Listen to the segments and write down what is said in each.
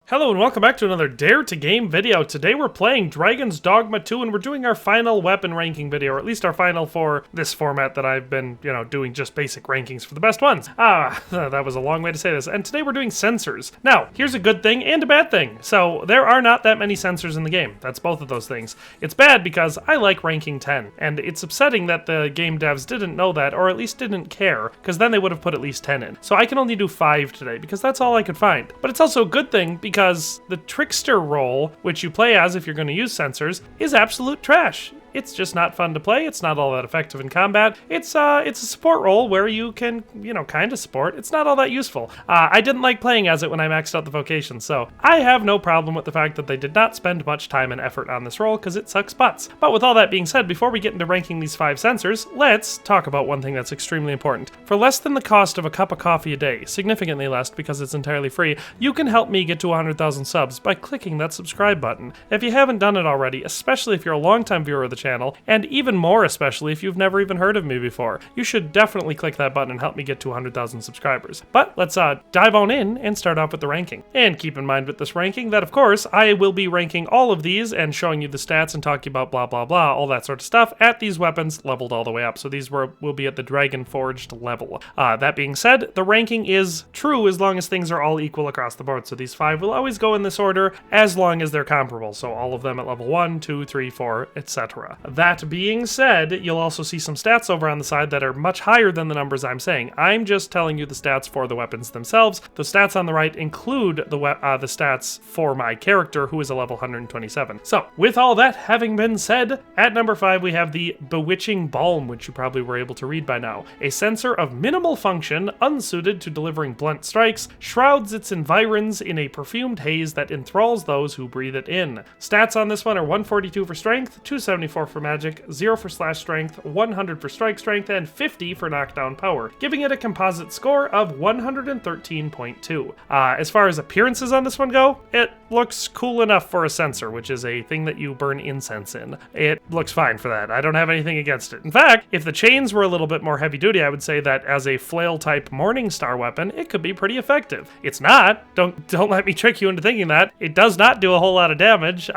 Hello and welcome back to another Dare to Game video. Today we're playing Dragon's Dogma 2 and we're doing our final weapon ranking video, or at least our final for this format that I've been, doing just basic rankings for the best ones. That was a long way to say this. And today we're doing Censers. Now, here's a good thing and a bad thing. So there are not that many Censers in the game. That's both of those things. It's bad because I like ranking 10, and it's upsetting that the game devs didn't know that, or at least didn't care, because then they would have put at least 10 in. So I can only do 5 today because that's all I could find. But it's also a good thing because the Trickster role, which you play as if you're going to use Censers, is absolute trash. It's just not fun to play. It's not all that effective in combat. It's a support role where you can, kind of support. It's not all that useful. I didn't like playing as it when I maxed out the vocation, so I have no problem with the fact that they did not spend much time and effort on this role because it sucks butts. But with all that being said, before we get into ranking these 5 Censers, let's talk about one thing that's extremely important. For less than the cost of a cup of coffee a day, significantly less because it's entirely free, you can help me get to 100,000 subs by clicking that subscribe button. If you haven't done it already, especially if you're a longtime viewer of the channel, and even more especially if you've never even heard of me before, you should definitely click that button and help me get to 100,000 subscribers. But let's dive on in and start off with the ranking. And keep in mind with this ranking that, of course, I will be ranking all of these and showing you the stats and talking about blah blah blah, all that sort of stuff, at these weapons leveled all the way up. So these will be at the Dragon Forged level. That being said, the ranking is true as long as things are all equal across the board. So these 5 will always go in this order as long as they're comparable. So all of them at level 1, 2, 3, 4, etc. That being said, you'll also see some stats over on the side that are much higher than the numbers I'm saying. I'm just telling you the stats for the weapons themselves. The stats on the right include the stats for my character, who is a level 127. So, with all that having been said, at number 5 we have the Bewitching Balm, which you probably were able to read by now. A Censer of minimal function, unsuited to delivering blunt strikes, shrouds its environs in a perfumed haze that enthralls those who breathe it in. Stats on this one are 142 for strength, 274 for magic, 0 for slash strength, 100 for strike strength, and 50 for knockdown power, giving it a composite score of 113.2. As far as appearances on this one go, it looks cool enough for a Censer, which is a thing that you burn incense in. It looks fine for that. I don't have anything against it. In fact, if the chains were a little bit more heavy duty, I would say that as a flail type Morning Star weapon, it could be pretty effective. It's not. Don't let me trick you into thinking that. It does not do a whole lot of damage,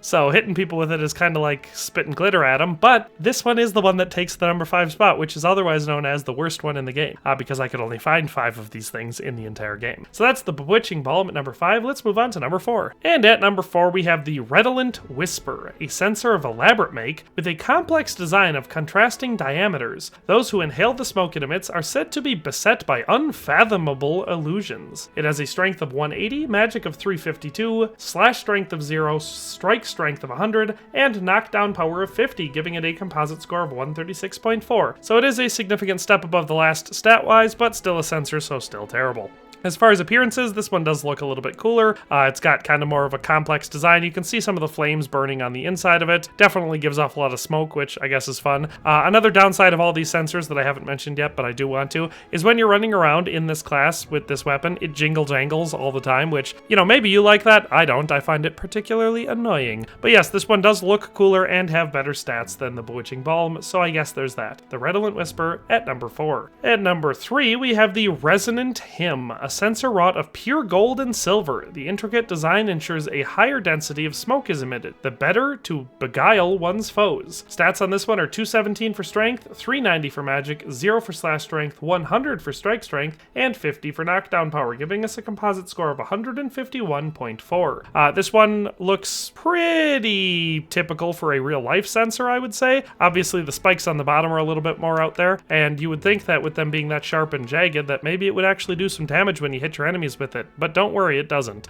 so hitting people with it is kind of like spitting glitter at them, but this one is the one that takes the number 5 spot, which is otherwise known as the worst one in the game, because I could only find 5 of these things in the entire game. So that's the Bewitching Balm at number 5. Let's move on to number 4. And at number 4 we have the Resonant Whisper, a Censer of elaborate make with a complex design of contrasting diameters. Those who inhale the smoke it emits are said to be beset by unfathomable illusions. It has a strength of 180, magic of 352, slash strength of 0, strike strength of 100, and knockdown power of 50, giving it a composite score of 136.4. So it is a significant step above the last stat-wise, but still a Censer, so still terrible. As far as appearances, this one does look a little bit cooler. It's got kind of more of a complex design. You can see some of the flames burning on the inside of it. Definitely gives off a lot of smoke, which I guess is fun. Another downside of all these Censers that I haven't mentioned yet, but I do want to, is when you're running around in this class with this weapon, it jingle-jangles all the time, which, maybe you like that. I don't. I find it particularly annoying. But yes, this one does look cooler and have better stats than the Bewitching Balm, so I guess there's that. The Resonant Whisper at number 4. At number 3, we have the Resonant Hymn, a Censer wrought of pure gold and silver. The intricate design ensures a higher density of smoke is emitted, the better to beguile one's foes. Stats on this one are 217 for strength, 390 for magic, 0 for slash strength, 100 for strike strength, and 50 for knockdown power, giving us a composite score of 151.4. This one looks pretty typical for a real life Censer, I would say. Obviously the spikes on the bottom are a little bit more out there, and you would think that with them being that sharp and jagged that maybe it would actually do some damage when you hit your enemies with it, but don't worry, it doesn't.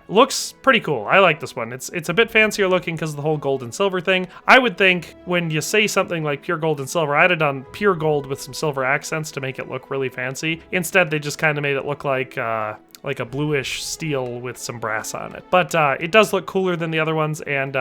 Looks pretty cool. I like this one. It's a bit fancier looking because of the whole gold and silver thing. I would think when you say something like pure gold and silver, I'd have done pure gold with some silver accents to make it look really fancy. Instead, they just kind of made it look like a bluish steel with some brass on it. But it does look cooler than the other ones, and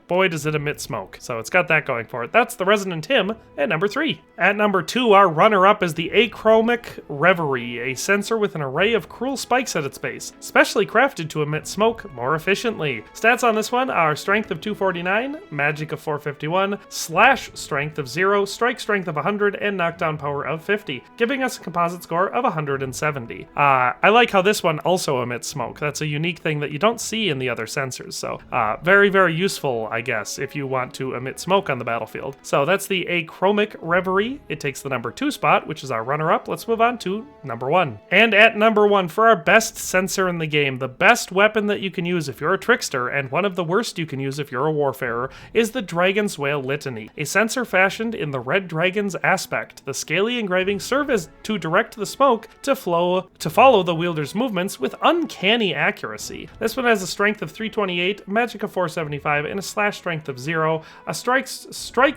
boy does it emit smoke. So it's got that going for it. That's the Resonant Hymn at number 3. At number 2, our runner-up is the Achromic Reverie, a Censer with an array of cruel spikes at its base, specially crafted to emit smoke more efficiently. Stats on this one are strength of 249, magic of 451, slash strength of 0, strike strength of 100, and knockdown power of 50, giving us a composite score of 170. I like how this one also emits smoke. That's a unique thing that you don't see in the other Censers. So very, very useful, I guess, if you want to emit smoke on the battlefield. So that's the Achromic Reverie. It takes the number 2 spot, which is our runner-up. Let's move on to number 1. And at number 1, for our best Censer in the game, the best weapon that you can use if you're a Trickster, and one of the worst you can use if you're a Warfarer, is the Dragon's Whale Litany. A Censer fashioned in the Red Dragon's aspect. The scaly engravings serve as to direct the smoke to follow the wielder's movements with uncanny accuracy. This one has a strength of 328, magic of 475, and a slash strength of 0, a strike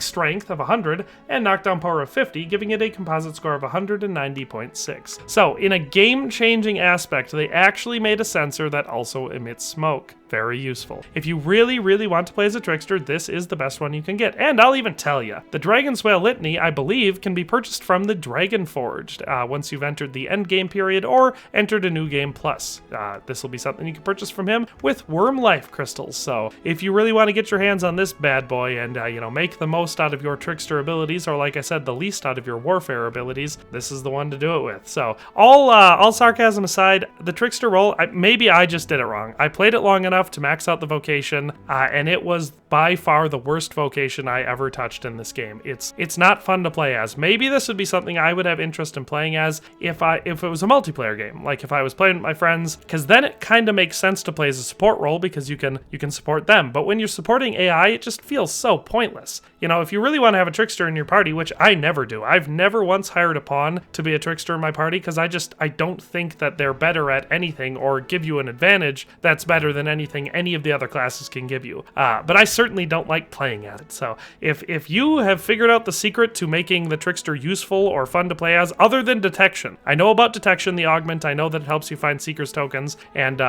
strength of 100, and knockdown power of 50, giving it a composite score of 190.6. So, in a game-changing aspect, they actually made a Censer that also emits smoke. Very useful. If you really, really want to play as a Trickster, this is the best one you can get. And I'll even tell you, the Dragon's Whale Litany, I believe, can be purchased from the Dragon Forged once you've entered the end game period or entered a new game plus. This will be something you can purchase from him with Worm Life crystals. So if you really want to get your hands on this bad boy and make the most out of your Trickster abilities, or like I said, the least out of your Warfare abilities, this is the one to do it with. So all sarcasm aside, the Trickster role, maybe I just did it wrong. I played it long enough to max out the vocation, and it was by far the worst vocation I ever touched in this game. It's not fun to play as. Maybe this would be something I would have interest in playing as if it was a multiplayer game, like if I was playing with my friends, because then it kind of makes sense to play as a support role because you can support them. But when you're supporting AI, it just feels so pointless. If you really want to have a Trickster in your party, which I never do. I've never once hired a pawn to be a Trickster in my party because I don't think that they're better at anything or give you an advantage that's better than anything any of the other classes can give you. But I certainly don't like playing at it. So if you have figured out the secret to making the Trickster useful or fun to play as, other than detection, I know about detection, the augment, I know that it helps you find Seeker's tokens and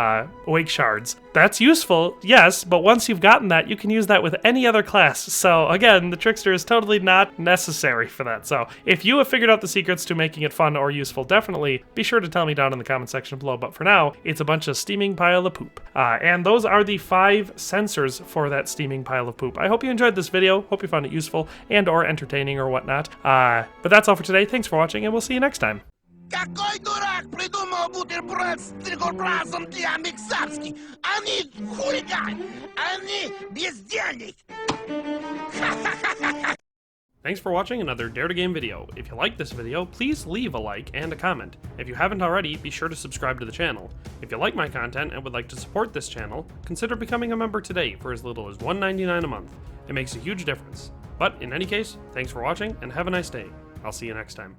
Wake Shards. That's useful, yes, but once you've gotten that, you can use that with any other class. So again, the Trickster is totally not necessary for that. So if you have figured out the secrets to making it fun or useful, definitely be sure to tell me down in the comment section below. But for now, it's a bunch of steaming pile of poop. And those are the 5 Censers for that steaming pile of poop. I hope you enjoyed this video. Hope you found it useful and or entertaining or whatnot. But that's all for today. Thanks for watching, and we'll see you next time. Какой дурак придумал бутерброд с трикоплазом диамиксарский? Они хулиган! Они бездельник! Thanks for watching another Dare to Game video. If you liked this video, please leave a like and a comment. If you haven't already, be sure to subscribe to the channel. If you like my content and would like to support this channel, consider becoming a member today for as little as $1.99 a month. It makes a huge difference. But in any case, thanks for watching and have a nice day. I'll see you next time.